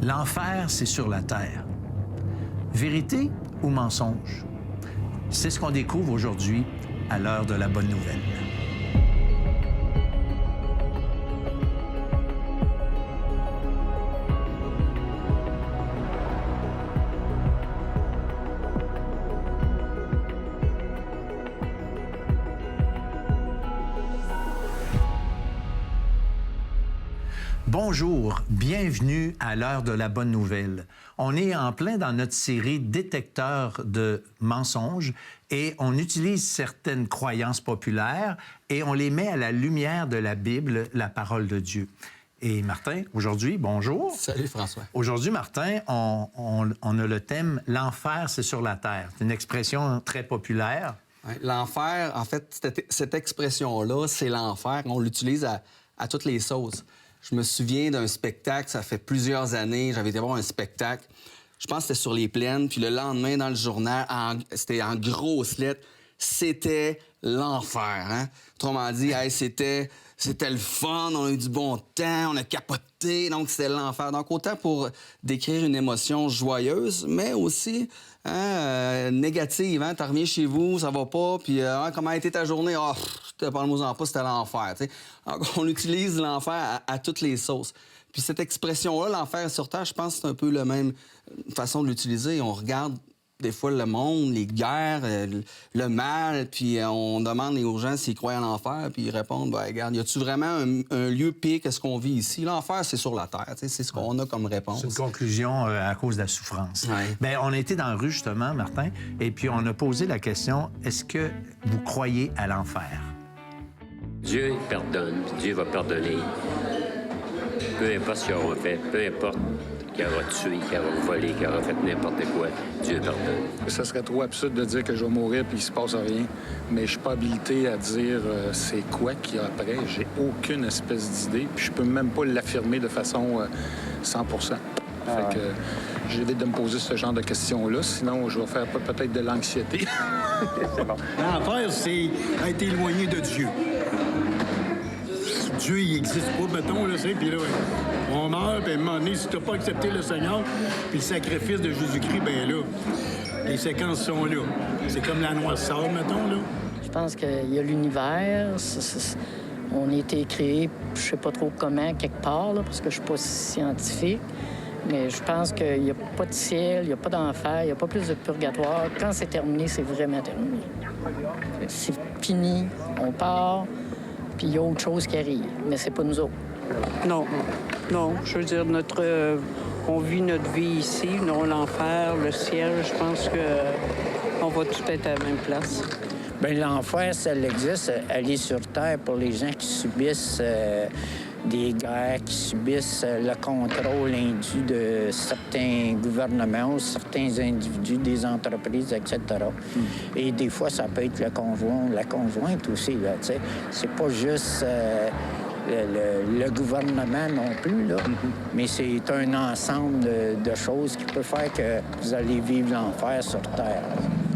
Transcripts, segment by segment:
L'enfer, c'est sur la terre. Vérité ou mensonge? C'est ce qu'on découvre aujourd'hui à l'heure de la bonne nouvelle. Bonjour, bienvenue à l'heure de la bonne nouvelle. On est en plein dans notre série Détecteurs de mensonges et on utilise certaines croyances populaires et on les met à la lumière de la Bible, la parole de Dieu. Et Martin, aujourd'hui, bonjour. Salut François. Aujourd'hui, Martin, on a le thème « L'enfer, c'est sur la terre ». C'est une expression très populaire. L'enfer, en fait, cette expression-là, c'est l'enfer. On l'utilise à toutes les sauces. Je me souviens d'un spectacle, ça fait plusieurs années, j'avais été voir un spectacle. Je pense que c'était sur les plaines, puis le lendemain, dans le journal, c'était en grosses lettres, c'était l'enfer. Hein? Autrement dit, hey, c'était le fun, on a eu du bon temps, on a capoté, donc c'était l'enfer. Donc, autant pour décrire une émotion joyeuse, mais aussi négative. Hein? Tu reviens chez vous, ça va pas, puis comment a été ta journée? Ah, parle-moi-en pas, c'était l'enfer. T'sais. Donc, on utilise l'enfer à toutes les sauces. Puis cette expression-là, l'enfer sur terre, je pense que c'est un peu la même façon de l'utiliser. On regarde des fois le monde, les guerres, le mal, puis on demande aux gens s'ils croient à l'enfer, puis ils répondent, ben regarde, y a-tu vraiment un lieu pire que ce qu'on vit ici? L'enfer, c'est sur la terre, c'est ce qu'on a comme réponse. C'est une conclusion à cause de la souffrance. Ouais. Bien, on a été dans la rue, justement, Martin, et puis on a posé la question, est-ce que vous croyez à l'enfer? Dieu pardonne, puis Dieu va pardonner. Peu importe ce qu'ils auront fait, peu importe qu'il aura tué, qu'il aura volé, qu'il aura fait n'importe quoi, Dieu pardonne. Ça serait trop absurde de dire que je vais mourir puis il se passe rien. Mais je suis pas habilité à dire c'est quoi qu'il y a après. J'ai aucune espèce d'idée. Puis je peux même pas l'affirmer de façon 100%. Fait que j'évite de me poser ce genre de questions-là. Sinon, je vais faire peut-être de l'anxiété. C'est bon. L'enfer, c'est être éloigné de Dieu. Dieu, il n'existe pas, mettons, là, c'est, puis là, on meurt, puis à un moment donné, si tu n'as pas accepté le Seigneur, puis le sacrifice de Jésus-Christ, bien là, les séquences sont là. C'est comme la noirceur, mettons, là. Je pense qu'il y a l'univers, on a été créé, je sais pas trop comment, quelque part, là, parce que je suis pas scientifique, mais je pense qu'il n'y a pas de ciel, il n'y a pas d'enfer, il n'y a pas plus de purgatoire. Quand c'est terminé, c'est vraiment terminé. C'est fini, on part, puis il y a autre chose qui arrive, mais c'est pas nous autres. Non, je veux dire, on vit notre vie ici, non l'enfer, le ciel, je pense qu'on va tout être à la même place. Bien, l'enfer, ça existe, elle est sur Terre pour les gens qui subissent des guerres, qui subissent le contrôle indu de certains gouvernements, certains individus, des entreprises, etc. Et des fois, ça peut être le conjoint, la conjointe aussi, là, tu sais. C'est pas juste le gouvernement non plus, là, mais c'est un ensemble de choses qui peut faire que vous allez vivre l'enfer sur Terre.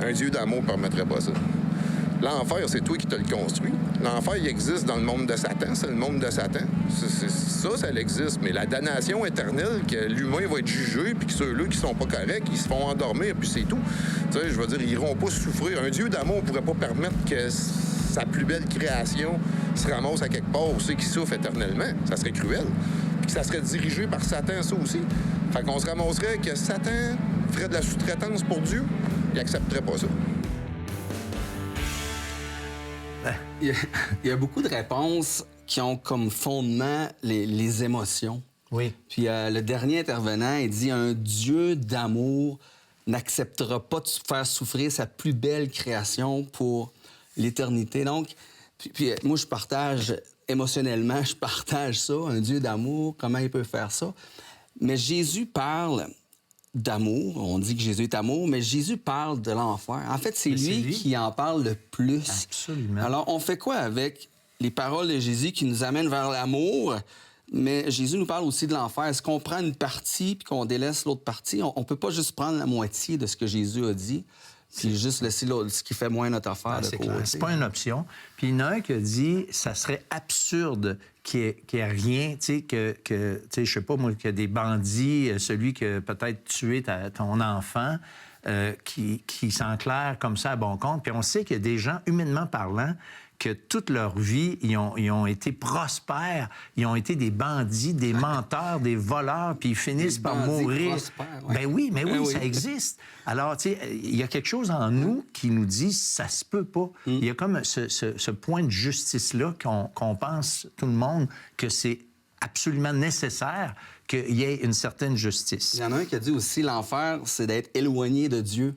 Un Dieu d'amour ne permettrait pas ça. L'enfer, c'est toi qui te le construis. L'enfer, il existe dans le monde de Satan. C'est le monde de Satan. Ça existe. Mais la damnation éternelle, que l'humain va être jugé, puis que ceux-là qui sont pas corrects, ils se font endormir, puis c'est tout. Tu sais, je veux dire, ils iront pas souffrir. Un Dieu d'amour ne pourrait pas permettre que sa plus belle création se ramasse à quelque part où c'est qu'il souffre éternellement. Ça serait cruel. Puis que ça serait dirigé par Satan, ça aussi. Fait qu'on se ramasserait que Satan ferait de la sous-traitance pour Dieu. Il accepterait pas ça. Il y a beaucoup de réponses qui ont comme fondement les émotions. Oui. Puis le dernier intervenant, il dit « Un Dieu d'amour n'acceptera pas de faire souffrir sa plus belle création pour l'éternité. » Donc, puis moi, je partage émotionnellement, je partage ça, un Dieu d'amour, comment il peut faire ça. Mais Jésus parle d'amour, on dit que Jésus est amour, mais Jésus parle de l'enfer. En fait, c'est lui qui en parle le plus. Absolument. Alors, on fait quoi avec les paroles de Jésus qui nous amènent vers l'amour, mais Jésus nous parle aussi de l'enfer? Est-ce qu'on prend une partie puis qu'on délaisse l'autre partie? On peut pas juste prendre la moitié de ce que Jésus a dit. Puis juste laisser ce qui fait moins notre affaire de c'est côté. clair. C'est pas une option. Puis il y en a un qui a dit ça serait absurde qu'il y ait rien, tu sais, je sais pas moi, qu'il y a des bandits, celui qui a peut-être tué ton enfant, qui s'enclaire comme ça à bon compte. Puis on sait qu'il y a des gens, humainement parlant, que toute leur vie, ils ont été prospères, ils ont été des bandits, des menteurs, des voleurs, puis ils finissent par mourir. Ouais. Ben oui, mais oui, oui, ça existe. Alors, tu sais, il y a quelque chose en nous qui nous dit ça se peut pas. Il y a comme ce point de justice-là qu'on pense, tout le monde, que c'est absolument nécessaire qu'il y ait une certaine justice. Il y en a un qui a dit aussi l'enfer, c'est d'être éloigné de Dieu.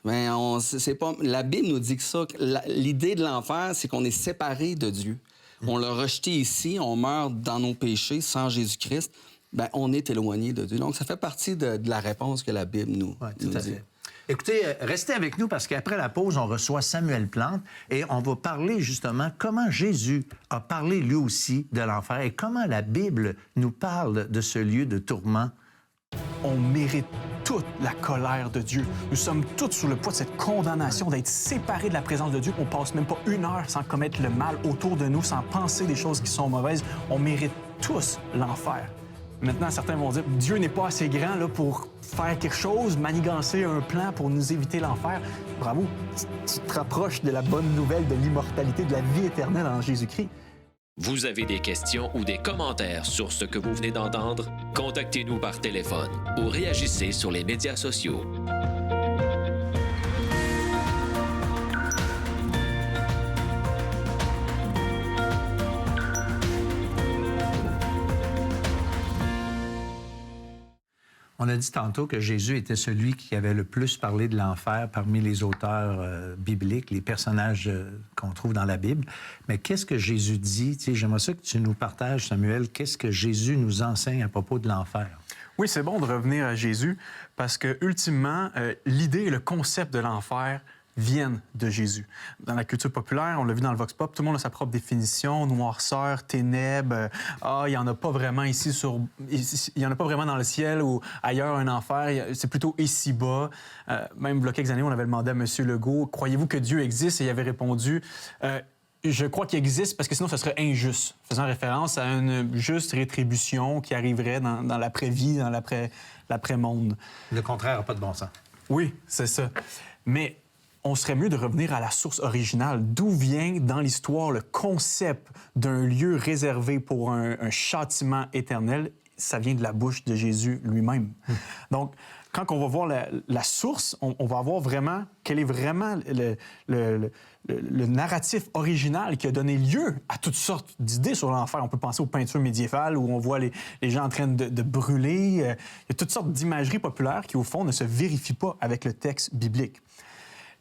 Mais c'est pas. La Bible nous dit que ça. L'idée de l'enfer, c'est qu'on est séparé de Dieu. On l'a rejeté ici, on meurt dans nos péchés sans Jésus-Christ. Bien, on est éloigné de Dieu. Donc, ça fait partie de la réponse que la Bible nous Tout à dit. fait. Écoutez, restez avec nous parce qu'après la pause, on reçoit Samuel Plante et on va parler justement comment Jésus a parlé lui aussi de l'enfer et comment la Bible nous parle de ce lieu de tourment. On mérite toute la colère de Dieu. Nous sommes tous sous le poids de cette condamnation d'être séparés de la présence de Dieu. On passe même pas une heure sans commettre le mal autour de nous, sans penser des choses qui sont mauvaises. On mérite tous l'enfer. Maintenant, certains vont dire, Dieu n'est pas assez grand là, pour faire quelque chose, manigancer un plan pour nous éviter l'enfer. Bravo, tu te rapproches de la bonne nouvelle de l'immortalité, de la vie éternelle en Jésus-Christ. Vous avez des questions ou des commentaires sur ce que vous venez d'entendre? Contactez-nous par téléphone ou réagissez sur les médias sociaux. On a dit tantôt que Jésus était celui qui avait le plus parlé de l'enfer parmi les auteurs bibliques, les personnages qu'on trouve dans la Bible. Mais qu'est-ce que Jésus dit? Tu sais, j'aimerais ça que tu nous partages, Samuel. Qu'est-ce que Jésus nous enseigne à propos de l'enfer? Oui, c'est bon de revenir à Jésus parce que, ultimement, l'idée et le concept de l'enfer viennent de Jésus. Dans la culture populaire, on l'a vu dans le Vox Pop, tout le monde a sa propre définition, noirceur, ténèbres, il n'y en a pas vraiment il y en a pas vraiment dans le ciel ou ailleurs un enfer, c'est plutôt ici-bas. Même il y a quelques années, on avait demandé à M. Legault, croyez-vous que Dieu existe? Et il avait répondu, je crois qu'il existe parce que sinon, ce serait injuste, faisant référence à une juste rétribution qui arriverait dans l'après-vie, dans l'après-monde. Le contraire n'a pas de bon sens. Oui, c'est ça. Mais on serait mieux de revenir à la source originale. D'où vient dans l'histoire le concept d'un lieu réservé pour un châtiment éternel? Ça vient de la bouche de Jésus lui-même. Donc, quand on va voir la source, on va voir vraiment quel est vraiment le narratif original qui a donné lieu à toutes sortes d'idées sur l'enfer. On peut penser aux peintures médiévales où on voit les gens en train de brûler. Il y a toutes sortes d'imageries populaires qui, au fond, ne se vérifient pas avec le texte biblique.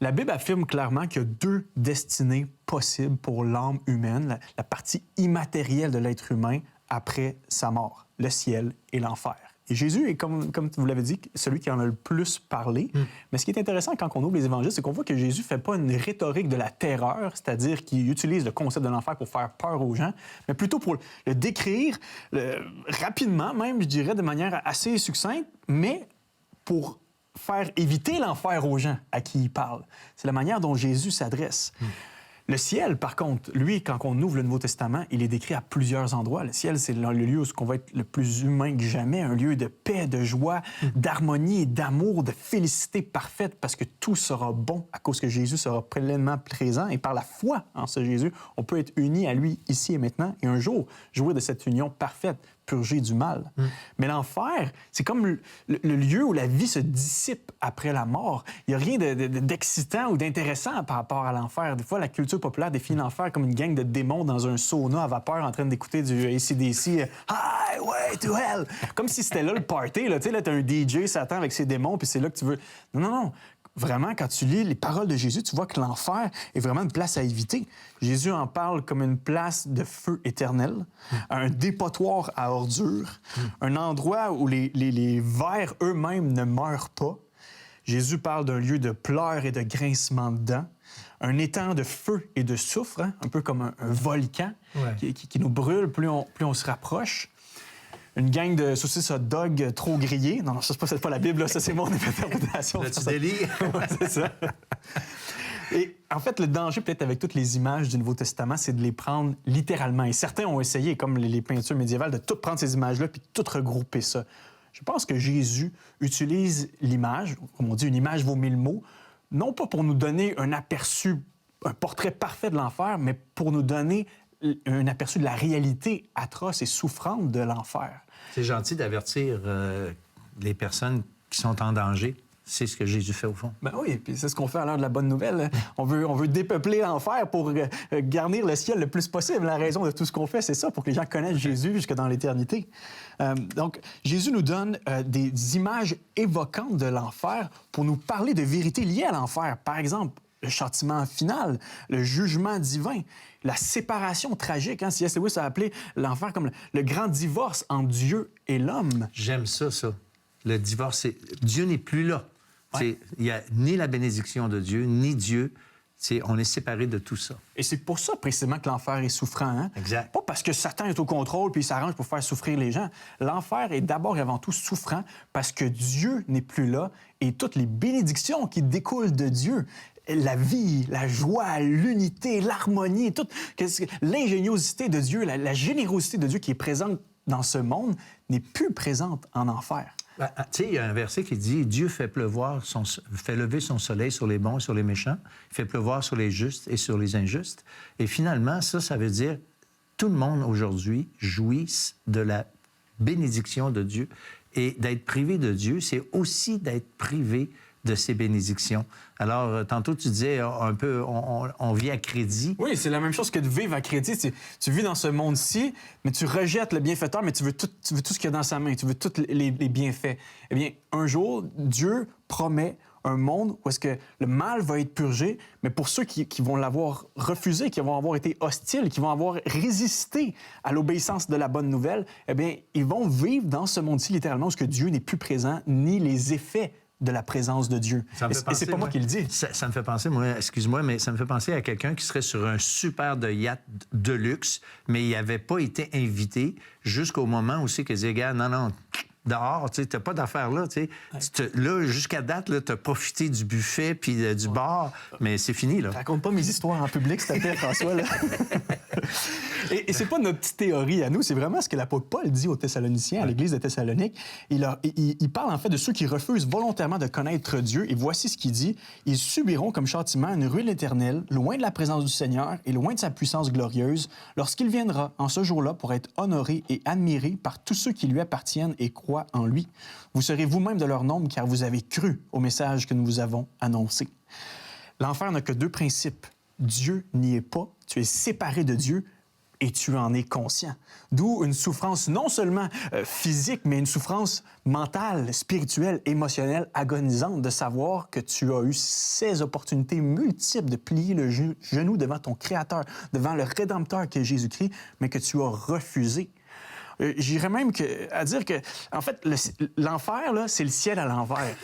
La Bible affirme clairement qu'il y a deux destinées possibles pour l'âme humaine, la partie immatérielle de l'être humain après sa mort, le ciel et l'enfer. Et Jésus est, comme vous l'avez dit, celui qui en a le plus parlé. Mais ce qui est intéressant quand on ouvre les évangiles, c'est qu'on voit que Jésus ne fait pas une rhétorique de la terreur, c'est-à-dire qu'il utilise le concept de l'enfer pour faire peur aux gens, mais plutôt pour le décrire rapidement, même, je dirais, de manière assez succincte, mais pour faire éviter l'enfer aux gens à qui il parle. C'est la manière dont Jésus s'adresse. Le ciel, par contre, lui, quand on ouvre le Nouveau Testament, il est décrit à plusieurs endroits. Le ciel, c'est le lieu où on va être le plus humain que jamais, un lieu de paix, de joie, d'harmonie et d'amour, de félicité parfaite, parce que tout sera bon à cause que Jésus sera pleinement présent. Et par la foi en ce Jésus, on peut être unis à lui ici et maintenant, et un jour, jouir de cette union parfaite, purger du mal. Mais l'enfer, c'est comme le lieu où la vie se dissipe après la mort. Il n'y a rien d'excitant ou d'intéressant par rapport à l'enfer. Des fois, la culture populaire définit l'enfer comme une gang de démons dans un sauna à vapeur en train d'écouter du AC/DC « Highway to Hell ». Comme si c'était là le party. Là. Tu sais, là, t'as un DJ Satan avec ses démons, puis c'est là que tu veux... Non. Vraiment, quand tu lis les paroles de Jésus, tu vois que l'enfer est vraiment une place à éviter. Jésus en parle comme une place de feu éternel, un dépotoir à ordures, un endroit où les vers eux-mêmes ne meurent pas. Jésus parle d'un lieu de pleurs et de grincements de dents, un étang de feu et de soufre, un peu comme un volcan qui nous brûle plus on se rapproche. Une gang de saucisses hot dog trop grillées. Non, ça, c'est pas la Bible, là. Ça, c'est mon interprétation. Là, tu délis. Ouais, c'est ça. Et en fait, le danger, peut-être avec toutes les images du Nouveau Testament, c'est de les prendre littéralement. Et certains ont essayé, comme les peintures médiévales, de tout prendre ces images-là puis tout regrouper ça. Je pense que Jésus utilise l'image, comme on dit, une image vaut 1000 mots, non pas pour nous donner un aperçu, un portrait parfait de l'enfer, mais pour nous donner un aperçu de la réalité atroce et souffrante de l'enfer. C'est gentil d'avertir les personnes qui sont en danger. C'est ce que Jésus fait au fond. Ben oui, puis c'est ce qu'on fait à l'heure de la bonne nouvelle. On veut dépeupler l'enfer pour garnir le ciel le plus possible. La raison de tout ce qu'on fait, c'est ça, pour que les gens connaissent Jésus jusque dans l'éternité. Donc, Jésus nous donne des images évocantes de l'enfer pour nous parler de vérités liées à l'enfer. Par exemple, le châtiment final, le jugement divin, la séparation tragique. Hein? C.S. Lewis a appelé l'enfer comme le grand divorce entre Dieu et l'homme. J'aime ça. Le divorce, Dieu n'est plus là. Ouais. Il n'y a ni la bénédiction de Dieu, ni Dieu. On est séparés de tout ça. Et c'est pour ça, précisément, que l'enfer est souffrant. Hein? Exact. Pas parce que Satan est au contrôle puis il s'arrange pour faire souffrir les gens. L'enfer est d'abord et avant tout souffrant parce que Dieu n'est plus là et toutes les bénédictions qui découlent de Dieu, la vie, la joie, l'unité, l'harmonie, toute l'ingéniosité de Dieu, la générosité de Dieu qui est présente dans ce monde n'est plus présente en enfer. Tu sais, il y a un verset qui dit « Dieu fait lever son soleil sur les bons et sur les méchants, il fait pleuvoir sur les justes et sur les injustes. » Et finalement, ça veut dire tout le monde aujourd'hui jouisse de la bénédiction de Dieu. Et d'être privé de Dieu, c'est aussi d'être privé de ses bénédictions. Alors, tantôt, tu disais un peu, on vit à crédit. Oui, c'est la même chose que de vivre à crédit. Tu vis dans ce monde-ci, mais tu rejettes le bienfaiteur, mais tu veux tout ce qu'il y a dans sa main, tu veux tous les bienfaits. Eh bien, un jour, Dieu promet un monde où est-ce que le mal va être purgé, mais pour ceux qui vont l'avoir refusé, qui vont avoir été hostiles, qui vont avoir résisté à l'obéissance de la bonne nouvelle, eh bien, ils vont vivre dans ce monde-ci, littéralement, où est-ce que Dieu n'est plus présent, ni les effets de la présence de Dieu. Et c'est pas moi qui le dis. Ça me fait penser, excuse-moi, mais ça me fait penser à quelqu'un qui serait sur un super de yacht de luxe, mais il n'avait pas été invité jusqu'au moment où c'est qu'il disait, gars, non, dehors, tu n'as pas d'affaires là. Ouais. Là, jusqu'à date, tu as profité du buffet puis du bar, mais c'est fini. Là. Raconte pas mes histoires en public, s'il te plaît, François. Là. Et c'est pas notre petite théorie à nous, c'est vraiment ce que l'apôtre Paul dit aux Thessaloniciens, à l'Église de Thessalonique. Il parle en fait de ceux qui refusent volontairement de connaître Dieu, et voici ce qu'il dit. Ils subiront comme châtiment une ruine éternelle, loin de la présence du Seigneur et loin de sa puissance glorieuse, lorsqu'il viendra en ce jour-là pour être honoré et admiré par tous ceux qui lui appartiennent et croient en lui. Vous serez vous-même de leur nombre, car vous avez cru au message que nous vous avons annoncé. L'enfer n'a que deux principes. Dieu n'y est pas, tu es séparé de Dieu et tu en es conscient. D'où une souffrance non seulement physique, mais une souffrance mentale, spirituelle, émotionnelle, agonisante, de savoir que tu as eu ces opportunités multiples de plier le genou devant ton Créateur, devant le Rédempteur qui est Jésus-Christ, mais que tu as refusé. J'irais même à dire que, en fait, l'enfer, là, c'est le ciel à l'envers.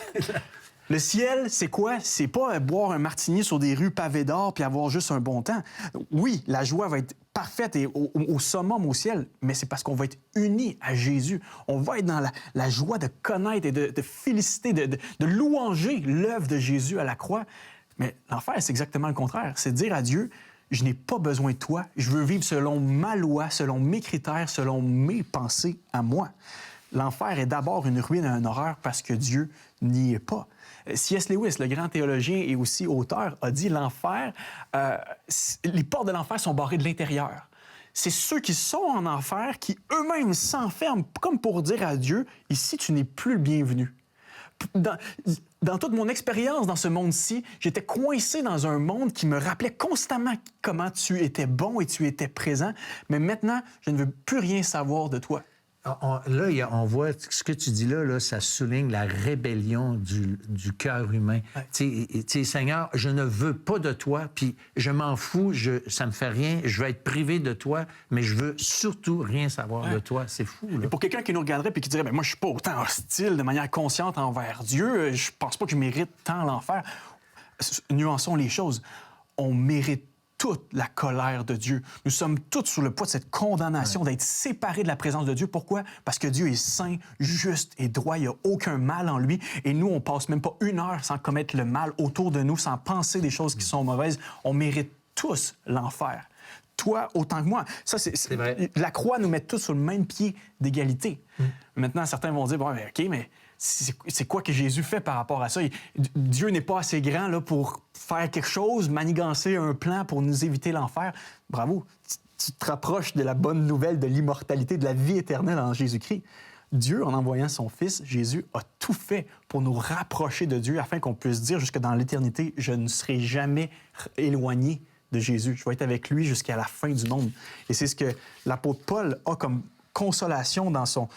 Le ciel, c'est quoi? C'est pas boire un martini sur des rues pavées d'or puis avoir juste un bon temps. Oui, la joie va être parfaite et au summum au ciel, mais c'est parce qu'on va être unis à Jésus. On va être dans la joie de connaître et de féliciter, de louanger l'œuvre de Jésus à la croix. Mais l'enfer, c'est exactement le contraire. C'est de dire à Dieu, je n'ai pas besoin de toi. Je veux vivre selon ma loi, selon mes critères, selon mes pensées à moi. L'enfer est d'abord une ruine et un horreur parce que Dieu n'y est pas. C.S. Lewis, le grand théologien et aussi auteur, a dit l'enfer, les portes de l'enfer sont barrées de l'intérieur. C'est ceux qui sont en enfer qui eux-mêmes s'enferment comme pour dire à Dieu, ici tu n'es plus le bienvenu. Dans toute mon expérience dans ce monde-ci, j'étais coincé dans un monde qui me rappelait constamment comment tu étais bon et tu étais présent, mais maintenant, je ne veux plus rien savoir de toi. Là, on voit ce que tu dis là, ça souligne la rébellion du cœur humain. Ouais. Tu sais, Seigneur, je ne veux pas de toi, puis je m'en fous, ça me fait rien, je veux être privé de toi, mais je veux surtout rien savoir de toi. C'est fou, là. Et pour quelqu'un qui nous regarderait et qui dirait, moi, je suis pas autant hostile de manière consciente envers Dieu, je pense pas que je mérite tant l'enfer. Nuançons les choses. On mérite toute la colère de Dieu. Nous sommes tous sous le poids de cette condamnation d'être séparés de la présence de Dieu. Pourquoi? Parce que Dieu est saint, juste et droit. Il n'y a aucun mal en lui. Et nous, on passe même pas 1 heure sans commettre le mal autour de nous, sans penser des choses qui sont mauvaises. On mérite tous l'enfer. Toi, autant que moi. Ça, c'est vrai. La croix nous met tous sur le même pied d'égalité. Maintenant, certains vont dire, bon, OK, mais c'est quoi que Jésus fait par rapport à ça? Dieu n'est pas assez grand là, pour faire quelque chose, manigancer un plan pour nous éviter l'enfer. Bravo, tu te rapproches de la bonne nouvelle de l'immortalité, de la vie éternelle en Jésus-Christ. Dieu, en envoyant son Fils, Jésus, a tout fait pour nous rapprocher de Dieu afin qu'on puisse dire jusque dans l'éternité, je ne serai jamais éloigné de Jésus. Je vais être avec lui jusqu'à la fin du monde. Et c'est ce que l'apôtre Paul a comme consolation dans son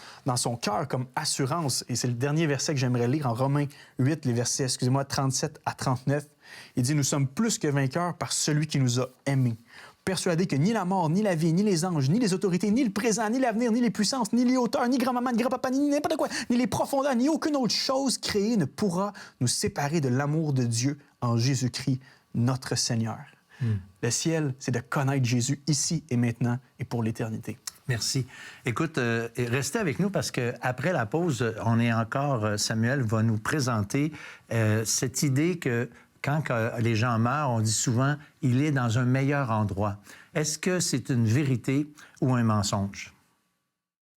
cœur, comme assurance. Et c'est le dernier verset que j'aimerais lire en Romains 8, les versets, 37 à 39. Il dit, « Nous sommes plus que vainqueurs par celui qui nous a aimés, persuadés que ni la mort, ni la vie, ni les anges, ni les autorités, ni le présent, ni l'avenir, ni les puissances, ni les hauteurs, ni grand-maman, ni grand-papa, ni n'importe quoi, ni les profondeurs, ni aucune autre chose créée ne pourra nous séparer de l'amour de Dieu en Jésus-Christ, notre Seigneur. » Le ciel, c'est de connaître Jésus ici et maintenant et pour l'éternité. Merci. Écoute, restez avec nous parce qu'après la pause, on est encore, Samuel va nous présenter cette idée que quand les gens meurent, on dit souvent « il est dans un meilleur endroit ». Est-ce que c'est une vérité ou un mensonge?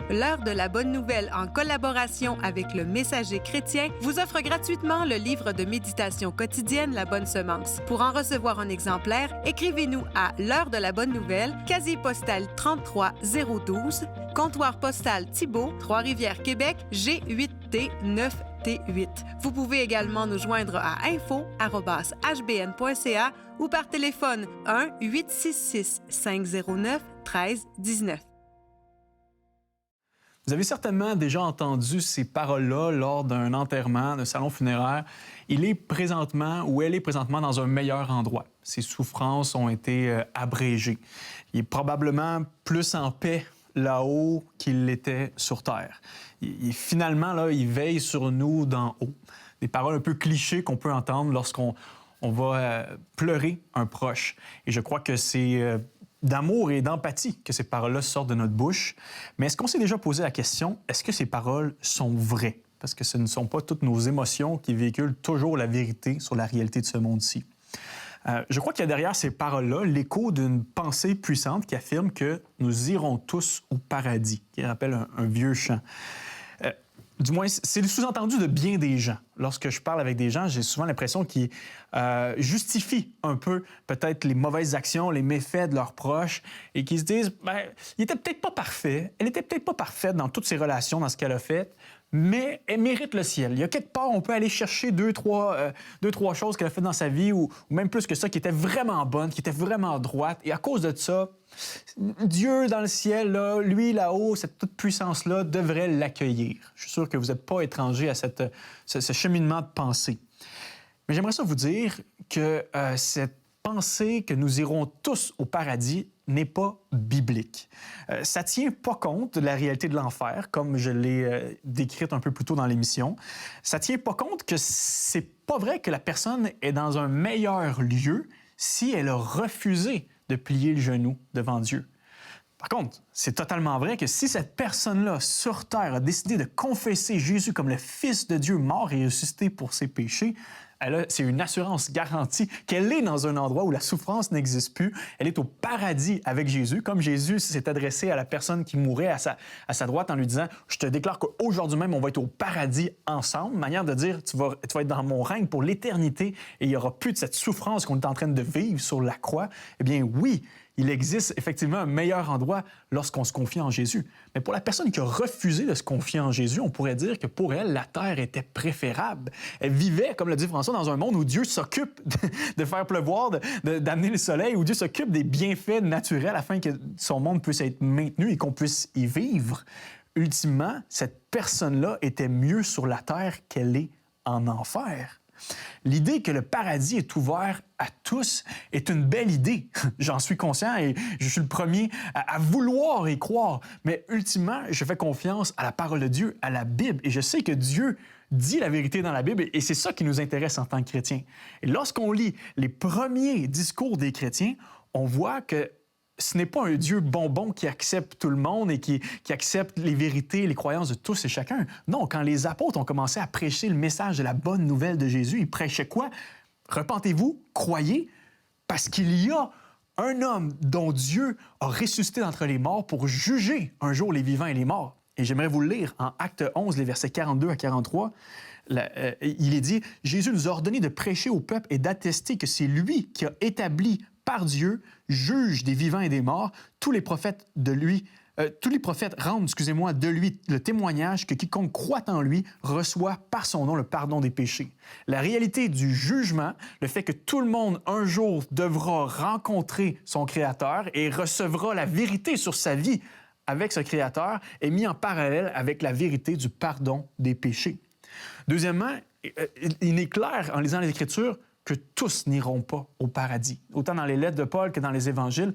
L'heure de la bonne nouvelle, en collaboration avec le Messager chrétien, vous offre gratuitement le livre de méditation quotidienne La Bonne Semence. Pour en recevoir un exemplaire, écrivez-nous à l'heure de la bonne nouvelle, casier postal 33012, comptoir postal Thibault, Trois-Rivières, Québec, G8T 9T8. Vous pouvez également nous joindre à info@hbn.ca ou par téléphone 1-866-509-1319. Vous avez certainement déjà entendu ces paroles-là lors d'un enterrement, d'un salon funéraire. Il est présentement, ou elle est présentement, dans un meilleur endroit. Ses souffrances ont été abrégées. Il est probablement plus en paix là-haut qu'il l'était sur Terre. Finalement, là, il veille sur nous d'en haut. Des paroles un peu clichés qu'on peut entendre lorsqu'on va pleurer un proche. Et je crois que c'est d'amour et d'empathie que ces paroles-là sortent de notre bouche. Mais est-ce qu'on s'est déjà posé la question, est-ce que ces paroles sont vraies? Parce que ce ne sont pas toutes nos émotions qui véhiculent toujours la vérité sur la réalité de ce monde-ci. Je crois qu'il y a derrière ces paroles-là l'écho d'une pensée puissante qui affirme que nous irons tous au paradis, qui rappelle un vieux chant. Du moins, c'est le sous-entendu de bien des gens. Lorsque je parle avec des gens, j'ai souvent l'impression qu'ils justifient un peu peut-être les mauvaises actions, les méfaits de leurs proches et qu'ils se disent, bien, il était peut-être pas parfait, elle était peut-être pas parfaite dans toutes ses relations, dans ce qu'elle a fait, mais elle mérite le ciel. Il y a quelque part, on peut aller chercher deux, trois choses qu'elle a faites dans sa vie ou même plus que ça, qui étaient vraiment bonnes, qui étaient vraiment droites. Et à cause de ça, Dieu dans le ciel, là, lui là-haut, cette toute puissance-là, devrait l'accueillir. Je suis sûr que vous n'êtes pas étranger à ce cheminement de pensée. Mais j'aimerais ça vous dire que cette pensée que nous irons tous au paradis n'est pas biblique. Ça ne tient pas compte de la réalité de l'enfer, comme je l'ai décrite un peu plus tôt dans l'émission. Ça ne tient pas compte que c'est pas vrai que la personne est dans un meilleur lieu si elle a refusé de plier le genou devant Dieu. Par contre, c'est totalement vrai que si cette personne-là, sur Terre, a décidé de confesser Jésus comme le Fils de Dieu mort et ressuscité pour ses péchés, c'est une assurance garantie qu'elle est dans un endroit où la souffrance n'existe plus. Elle est au paradis avec Jésus, comme Jésus s'est adressé à la personne qui mourait à sa droite en lui disant « Je te déclare qu'aujourd'hui même, on va être au paradis ensemble », manière de dire « Tu vas être dans mon règne pour l'éternité et il n'y aura plus de cette souffrance qu'on est en train de vivre sur la croix. » Eh bien oui, il existe effectivement un meilleur endroit lorsqu'on se confie en Jésus. Mais pour la personne qui a refusé de se confier en Jésus, on pourrait dire que pour elle, la terre était préférable. Elle vivait, comme le dit François, dans un monde où Dieu s'occupe de faire pleuvoir, d'amener le soleil, où Dieu s'occupe des bienfaits naturels afin que son monde puisse être maintenu et qu'on puisse y vivre. Ultimement, cette personne-là était mieux sur la terre qu'elle est en enfer. L'idée que le paradis est ouvert à tous est une belle idée. J'en suis conscient et je suis le premier à vouloir y croire. Mais ultimement, je fais confiance à la parole de Dieu, à la Bible. Et je sais que Dieu dit la vérité dans la Bible et c'est ça qui nous intéresse en tant que chrétiens. Et lorsqu'on lit les premiers discours des chrétiens, on voit que ce n'est pas un Dieu bonbon qui accepte tout le monde et qui accepte les vérités, les croyances de tous et chacun. Non, quand les apôtres ont commencé à prêcher le message de la bonne nouvelle de Jésus, ils prêchaient quoi? Repentez-vous, croyez, parce qu'il y a un homme dont Dieu a ressuscité d'entre les morts pour juger un jour les vivants et les morts. Et j'aimerais vous le lire en Acte 11, les versets 42 à 43. Il est dit, « Jésus nous a ordonné de prêcher au peuple et d'attester que c'est lui qui a établi par Dieu, juge des vivants et des morts. Tous les prophètes rendent, de lui le témoignage que quiconque croit en lui reçoit par son nom le pardon des péchés. » La réalité du jugement, le fait que tout le monde un jour devra rencontrer son Créateur et recevra la vérité sur sa vie avec ce Créateur, est mis en parallèle avec la vérité du pardon des péchés. Deuxièmement, il est clair en lisant les Écritures que tous n'iront pas au paradis. Autant dans les lettres de Paul que dans les Évangiles,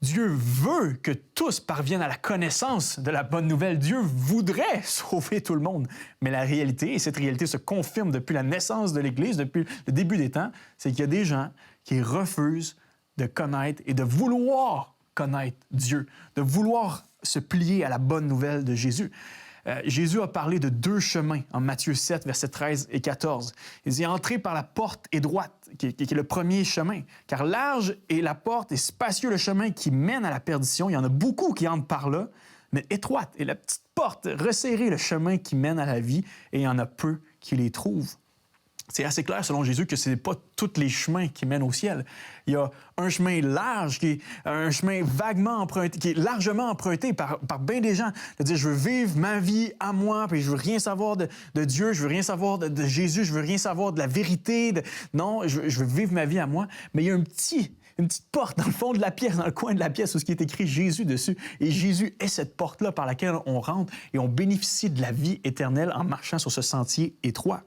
Dieu veut que tous parviennent à la connaissance de la bonne nouvelle. Dieu voudrait sauver tout le monde. Mais la réalité, et cette réalité se confirme depuis la naissance de l'Église, depuis le début des temps, c'est qu'il y a des gens qui refusent de connaître et de vouloir connaître Dieu, de vouloir se plier à la bonne nouvelle de Jésus. Jésus a parlé de 2 chemins en Matthieu 7, versets 13 et 14. Il dit « Entrez par la porte étroite, qui est le premier chemin, car large est la porte et spacieux le chemin qui mène à la perdition. Il y en a beaucoup qui entrent par là, mais étroite est la petite porte, resserrée le chemin qui mène à la vie, et il y en a peu qui les trouvent. » C'est assez clair, selon Jésus, que ce n'est pas tous les chemins qui mènent au ciel. Il y a un chemin large, qui est un chemin vaguement emprunté, qui est largement emprunté par bien des gens. De dire, je veux vivre ma vie à moi, puis je veux rien savoir de Dieu, je veux rien savoir de Jésus, je veux rien savoir de la vérité. Non, je veux vivre ma vie à moi. Mais il y a une petite porte dans le fond de la pièce, dans le coin de la pièce, où il est écrit Jésus dessus. Et Jésus est cette porte-là par laquelle on rentre et on bénéficie de la vie éternelle en marchant sur ce sentier étroit.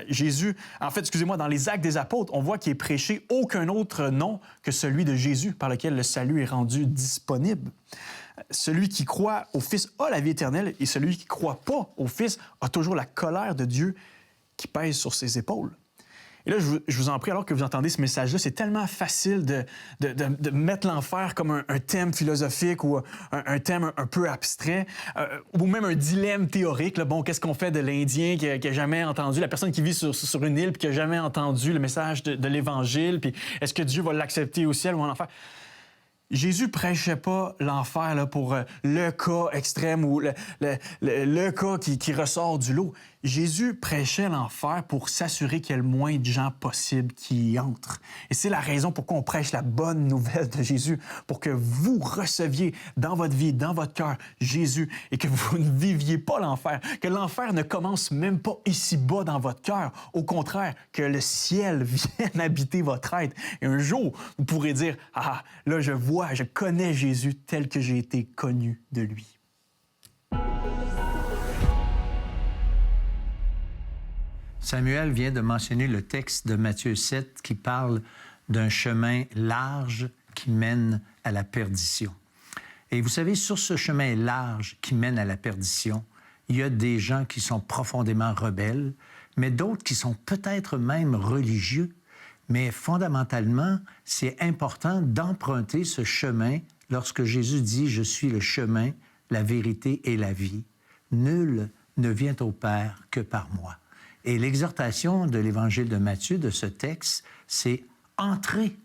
Jésus, dans les Actes des Apôtres, on voit qu'il est prêché aucun autre nom que celui de Jésus par lequel le salut est rendu disponible. Celui qui croit au Fils a la vie éternelle et celui qui ne croit pas au Fils a toujours la colère de Dieu qui pèse sur ses épaules. Et là, je vous en prie, alors que vous entendez ce message-là, c'est tellement facile de mettre l'enfer comme un thème philosophique ou un thème un peu abstrait, ou même un dilemme théorique. Là. Bon, qu'est-ce qu'on fait de l'Indien qui n'a jamais entendu, la personne qui vit sur une île et qui n'a jamais entendu le message de l'Évangile, puis est-ce que Dieu va l'accepter au ciel ou en enfer? Jésus prêchait pas l'enfer là, pour le cas extrême ou le cas qui ressort du lot. Jésus prêchait l'enfer pour s'assurer qu'il y ait le moins de gens possible qui y entrent. Et c'est la raison pourquoi on prêche la bonne nouvelle de Jésus, pour que vous receviez dans votre vie, dans votre cœur, Jésus, et que vous ne viviez pas l'enfer, que l'enfer ne commence même pas ici-bas dans votre cœur. Au contraire, que le ciel vienne habiter votre être. Et un jour, vous pourrez dire, « Ah, là, je connais Jésus tel que j'ai été connu de lui. » Samuel vient de mentionner le texte de Matthieu 7 qui parle d'un chemin large qui mène à la perdition. Et vous savez, sur ce chemin large qui mène à la perdition, il y a des gens qui sont profondément rebelles, mais d'autres qui sont peut-être même religieux. Mais fondamentalement, c'est important d'emprunter ce chemin lorsque Jésus dit « Je suis le chemin, la vérité et la vie. Nul ne vient au Père que par moi. » Et l'exhortation de l'Évangile de Matthieu, de ce texte, c'est « Entrez ».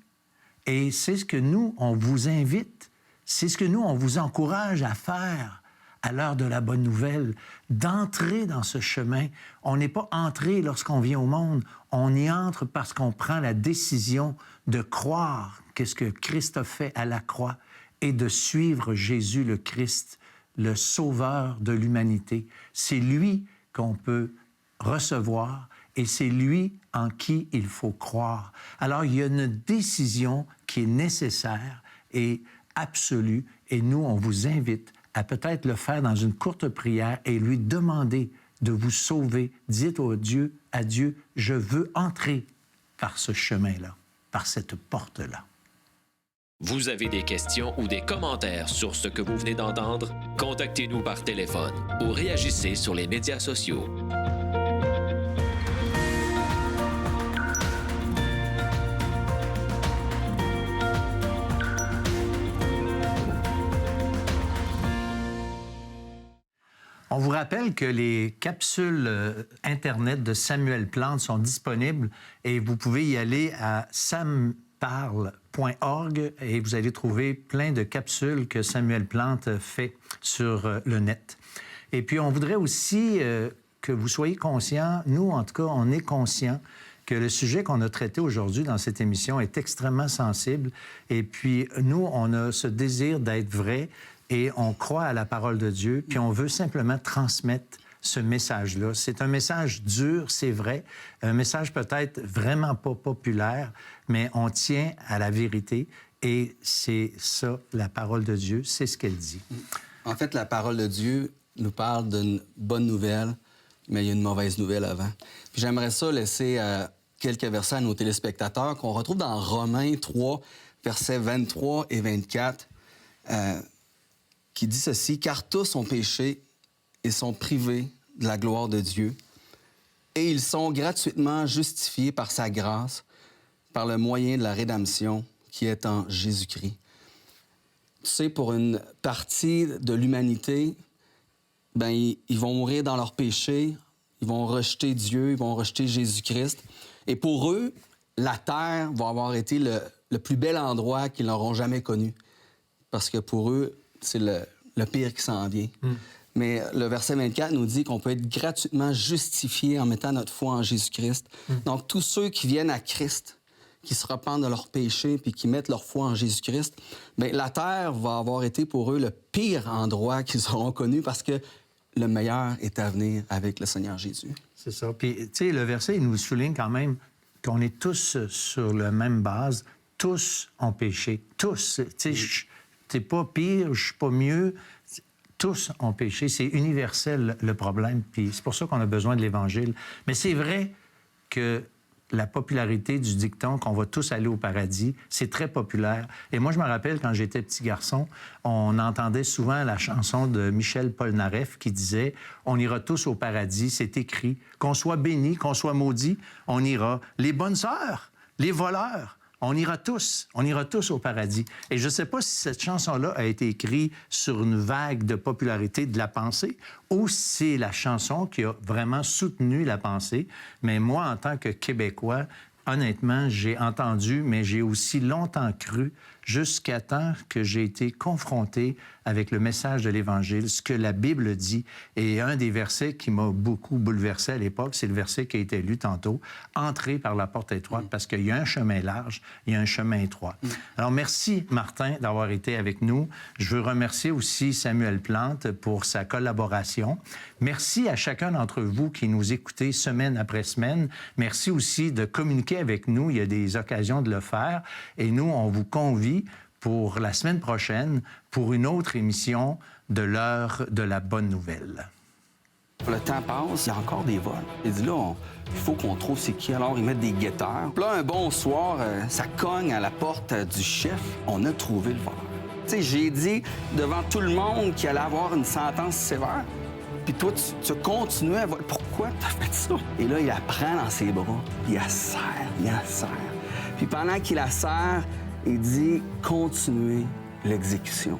Et c'est ce que nous, on vous invite, c'est ce que nous, on vous encourage à faire à l'heure de la bonne nouvelle, d'entrer dans ce chemin. On n'est pas entré lorsqu'on vient au monde, on y entre parce qu'on prend la décision de croire qu'est-ce que Christ a fait à la croix et de suivre Jésus le Christ, le Sauveur de l'humanité. C'est lui qu'on peut recevoir et c'est lui en qui il faut croire. Alors, il y a une décision qui est nécessaire et absolue et nous, on vous invite à peut-être le faire dans une courte prière et lui demander de vous sauver. Dites à Dieu, je veux entrer par ce chemin-là, par cette porte-là. Vous avez des questions ou des commentaires sur ce que vous venez d'entendre? Contactez-nous par téléphone ou réagissez sur les médias sociaux. rappelle que les capsules Internet de Samuel Plante sont disponibles et vous pouvez y aller à samparle.org et vous allez trouver plein de capsules que Samuel Plante fait sur le net. Et puis, on voudrait aussi que vous soyez conscients, nous, en tout cas, on est conscients que le sujet qu'on a traité aujourd'hui dans cette émission est extrêmement sensible. Et puis, nous, on a ce désir d'être vrai et on croit à la parole de Dieu, puis on veut simplement transmettre ce message-là. C'est un message dur, c'est vrai, un message peut-être vraiment pas populaire, mais on tient à la vérité et c'est ça, la parole de Dieu, c'est ce qu'elle dit. En fait, la parole de Dieu nous parle d'une bonne nouvelle, mais il y a une mauvaise nouvelle avant. Puis j'aimerais ça laisser quelques versets à nos téléspectateurs qu'on retrouve dans Romains 3, versets 23 et 24, qui dit ceci: « Car tous ont péché et sont privés de la gloire de Dieu, et ils sont gratuitement justifiés par sa grâce, par le moyen de la rédemption qui est en Jésus-Christ. » Tu sais, pour une partie de l'humanité, ben, ils vont mourir dans leur péché, ils vont rejeter Dieu, ils vont rejeter Jésus-Christ. Et pour eux, la terre va avoir été le plus bel endroit qu'ils n'auront jamais connu. Parce que pour eux, c'est le pire qui s'en vient. Mais le verset 24 nous dit qu'on peut être gratuitement justifié en mettant notre foi en Jésus-Christ. Donc, tous ceux qui viennent à Christ, qui se repentent de leurs péchés puis qui mettent leur foi en Jésus-Christ, bien, la terre va avoir été pour eux le pire endroit qu'ils auront connu parce que le meilleur est à venir avec le Seigneur Jésus. C'est ça. Puis, tu sais, le verset, il nous souligne quand même qu'on est tous sur la même base. Tous ont péché. Tous. Tu sais, t'es pas pire, je suis pas mieux. Tous ont péché. C'est universel, le problème. Puis c'est pour ça qu'on a besoin de l'Évangile. Mais c'est vrai que la popularité du dicton qu'on va tous aller au paradis, c'est très populaire. Et moi, je me rappelle, quand j'étais petit garçon, on entendait souvent la chanson de Michel Polnareff qui disait « On ira tous au paradis, c'est écrit. Qu'on soit béni, qu'on soit maudit, on ira. Les bonnes sœurs, les voleurs, on ira tous au paradis. » Et je ne sais pas si cette chanson-là a été écrite sur une vague de popularité de la pensée ou si c'est la chanson qui a vraiment soutenu la pensée. Mais moi, en tant que Québécois, honnêtement, j'ai entendu, mais j'ai aussi longtemps cru jusqu'à temps que j'ai été confronté avec le message de l'Évangile, ce que la Bible dit. Et un des versets qui m'a beaucoup bouleversé à l'époque, c'est le verset qui a été lu tantôt, « Entrez par la porte étroite », parce qu'il y a un chemin large, il y a un chemin étroit. Alors, merci, Martin, d'avoir été avec nous. Je veux remercier aussi Samuel Plante pour sa collaboration. Merci à chacun d'entre vous qui nous écoutez semaine après semaine. Merci aussi de communiquer avec nous. Il y a des occasions de le faire. Et nous, on vous convie pour la semaine prochaine pour une autre émission de l'heure de la bonne nouvelle. Le temps passe, il y a encore des vols. Il dit là, il faut qu'on trouve c'est qui. Alors, ils mettent des guetteurs. Puis là, un bon soir, ça cogne à la porte du chef. On a trouvé le voleur. Tu sais, j'ai dit devant tout le monde qu'il allait avoir une sentence sévère. Puis toi, tu continuais à voler. Pourquoi tu as fait ça? Et là, il la prend dans ses bras, il la serre. Puis pendant qu'il la serre, il dit « Continuez l'exécution ».